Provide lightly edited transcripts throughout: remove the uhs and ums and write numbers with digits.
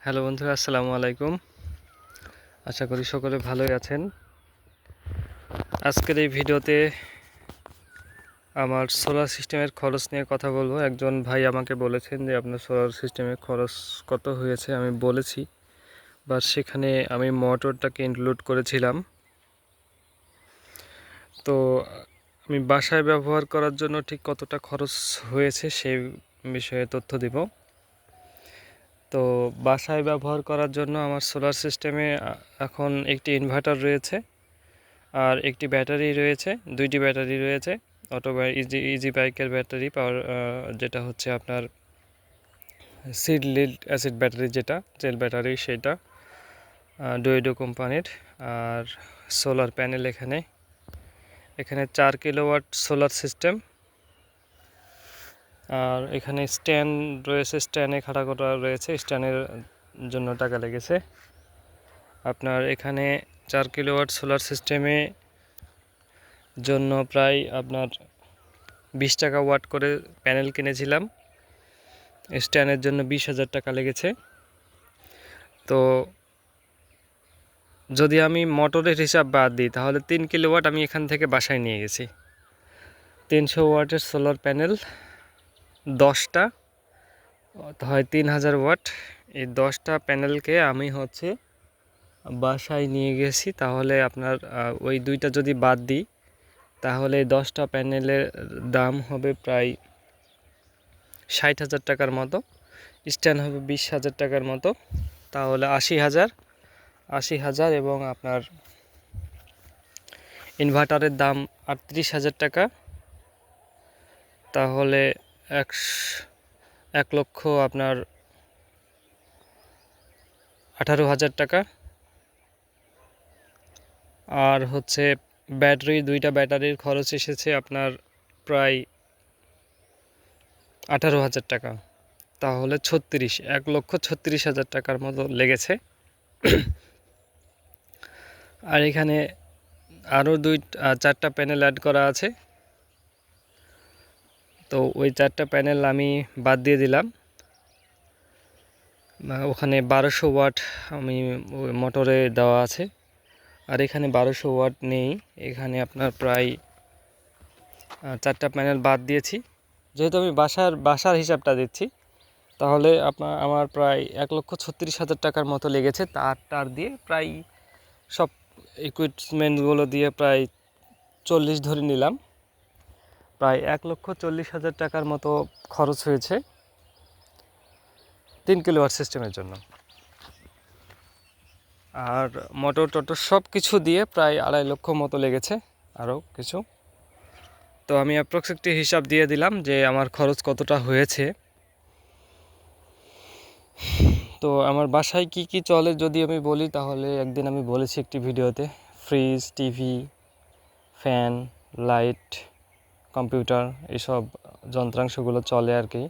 Hello বন্ধুরা, আসসালামু আলাইকুম। আশা করি সকলে ভালোই আছেন। আজকের এই ভিডিওতে আমার সোলার সিস্টেমের খরচ নিয়ে কথা বলবো। একজন ভাই আমাকে বলেছেন যে আপনার সোলার সিস্টেমের খরচ কত হয়েছে। আমি বলেছি, বা সেখানে আমি মোটরটাকে ইনক্লুড করেছিলাম। তো আমি বাসায় ব্যবহার করার জন্য ঠিক কতটা খরচ হয়েছে সেই বিষয়ে তথ্য দিব। তো বাসায় ব্যবহার করার জন্য আমার সোলার সিস্টেমে এখন একটি ইনভার্টার রয়েছে, আর একটি ব্যাটারি রয়েছে, দুইটি ব্যাটারি রয়েছে। ইজি বাইকের ব্যাটারি পাওয়ার, যেটা হচ্ছে আপনার সিড লিড অ্যাসিড ব্যাটারি, যেটা জেল ব্যাটারি, সেটা ডুয়েডো কোম্পানির। আর সোলার প্যানেল এখানে 4 কিলোওয়াট সোলার সিস্টেম। আর এখানে স্ট্যান্ড রয়েছে, স্ট্যান্ডে খাড়া করা রয়েছে, স্ট্যান্ডের জন্য টাকা লেগেছে আপনার। এখানে 4 কিলোওয়াট সোলার সিস্টেমে জন্য প্রায় আপনার 20 টাকা ওয়াট করে প্যানেল কিনেছিলাম। স্ট্যান্ডের জন্য 20,000 টাকা লেগেছে। তো যদি আমি মোটরের হিসাব বাদ দিই তাহলে 3 কিলোওয়াট আমি এখান থেকে বাসায় নিয়ে গেছি। 300 ওয়াটের সোলার প্যানেল 10টা হয় 3000 ওয়াট। এই 10টা প্যানেলকে আমি হচ্ছে বাসায় নিয়ে গেছি। তাহলে আপনার ওই দুইটা যদি বাদ দিই তাহলে 10টা প্যানেলের দাম হবে প্রায় 60,000 টাকার মতো। স্ট্যান্ড হবে 20,000 টাকার মতো, তাহলে 80,000 এবং আপনার ইনভার্টারের দাম 38,000 টাকা। তাহলে 1 লক্ষ আপনার 18,000 টাকা। আর হচ্ছে দুইটা ব্যাটারির খরচ এসেছে আপনার প্রায় 18,000 টাকা। তাহলে 1,36,000 টাকার মতো লেগেছে। আর এখানে আরও 4টা প্যানেল অ্যাড করা আছে। তো ওই 4টা প্যানেল আমি বাদ দিয়ে দিলাম। ওখানে 1200 ওয়াট আমি মোটরে দেওয়া আছে, আর এখানে 1200 ওয়াট নেই। এখানে আপনার প্রায় 4টা প্যানেল বাদ দিয়েছি। যেহেতু আমি বাসার হিসাবটা দিচ্ছি, তাহলে আমার প্রায় 1,36,000 টাকার মতো লেগেছে। তার দিয়ে প্রায় সব ইকুইপমেন্টগুলো দিয়ে প্রায় 40 ধরে নিলাম। প্রায় 1,40,000 টাকার মতো খরচ হয়েছে 3 কিলোওয়াট সিস্টেমের জন্য। আর মোটর সব কিছু দিয়ে প্রায় 2.5 লক্ষ মতো লেগেছে, আরও কিছু। তো আমি অ্যাপ্রক্স একটি হিসাব দিয়ে দিলাম যে আমার খরচ কতটা হয়েছে। তো আমার বাসায় কি কি চলে যদি আমি বলি, তাহলে একদিন আমি বলেছি একটি ভিডিওতে, fridge, TV, fan, light, computer, এইসব যন্ত্রাংশগুলো চলে আর কি।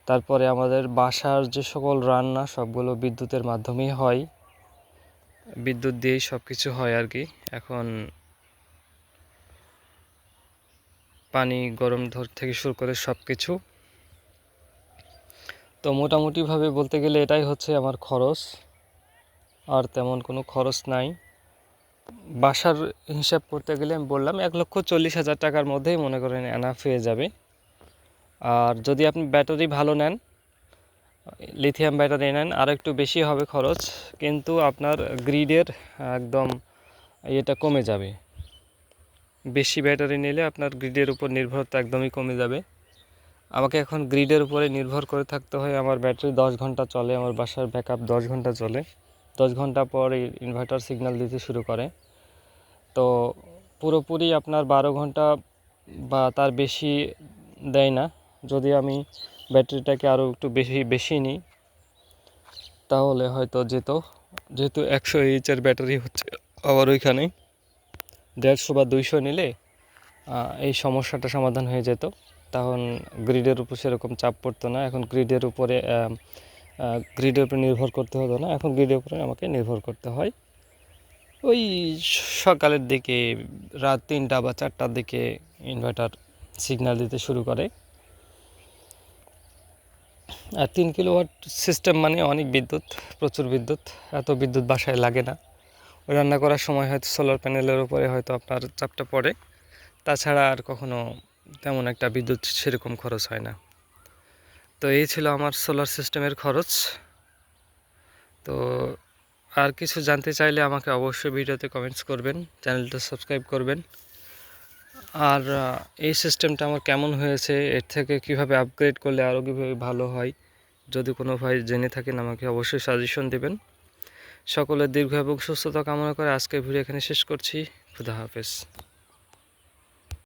তারপরে আমাদের বাসার যে সকল রান্না সবগুলো বিদ্যুতের মাধ্যমেই হয়, বিদ্যুৎ দিয়েই সব কিছু হয় আর কি। এখন পানি গরম থেকে শুরু করে সব কিছু। তো মোটামুটিভাবে বলতে গেলে এটাই হচ্ছে আমার খরচ, আর তেমন কোনো খরচ নাই। বাসার হিসাব করতে গেলে আমি বললাম 1,40,000 টাকার মধ্যেই মনে করেন এনাফ হয়ে যাবে। আর যদি আপনি ব্যাটারি ভালো নেন, লিথিয়াম ব্যাটারি নেন, আর একটু বেশি হবে খরচ, কিন্তু আপনার গ্রিডের একদম এটা কমে যাবে। বেশি ব্যাটারি নিলে আপনার গ্রিডের উপর নির্ভরতা একদমই কমে যাবে। আমাকে এখন গ্রিডের উপরে নির্ভর করে থাকতে হয়। আমার ব্যাটারি 10 ঘন্টা চলে, আমার বাসার ব্যাকআপ 10 ঘন্টা চলে। 10 ঘন্টা পর ইনভার্টার সিগন্যাল দিতে শুরু করে। তো পুরোপুরি আপনার 12 ঘন্টা বা তার বেশি দেয় না। যদি আমি ব্যাটারিটাকে আরও একটু বেশি নিই তাহলে হয়তো যেহেতু 100 এইচের ব্যাটারি হচ্ছে আবার ওইখানে 150 বা 200 নিলে এই সমস্যাটা সমাধান হয়ে যেত। তখন গ্রিডের উপর সেরকম চাপ পড়তো না। এখন গ্রিডের উপরে নির্ভর করতে হতো না, এখন গ্রিডের উপরে আমাকে নির্ভর করতে হয়। ওই সকালের দিকে, রাত 3টা বা 4টার দিকে ইনভার্টার সিগন্যাল দিতে শুরু করে। আর 3 কিলোওয়াট সিস্টেম মানে অনেক বিদ্যুৎ, প্রচুর বিদ্যুৎ। এত বিদ্যুৎ বাসায় লাগে না। রান্না করার সময় হয়তো সোলার প্যানেলের উপরে হয়তো আপনার চাপটা পড়ে, তাছাড়া আর কখনো তেমন একটা বিদ্যুৎ সেরকম খরচ হয় না। তো এই ছিল আমার সোলার সিস্টেমের খরচ। তো আর কিছু জানতে চাইলে আমাকে অবশ্যই ভিডিওতে কমেন্টস করবেন, চ্যানেলটা সাবস্ক্রাইব করবেন। আর এই সিস্টেমটা আমার কেমন হয়েছে, এর থেকে কিভাবে আপগ্রেড করলে আরও কীভাবে ভালো হয়, যদি কোনো ভাই জেনে থাকেন আমাকে অবশ্যই সাজেশন দেবেন। সকলের দীর্ঘ এবং সুস্থতা কামনা করে আজকের ভিডিও এখানে শেষ করছি। খুদা হাফেজ।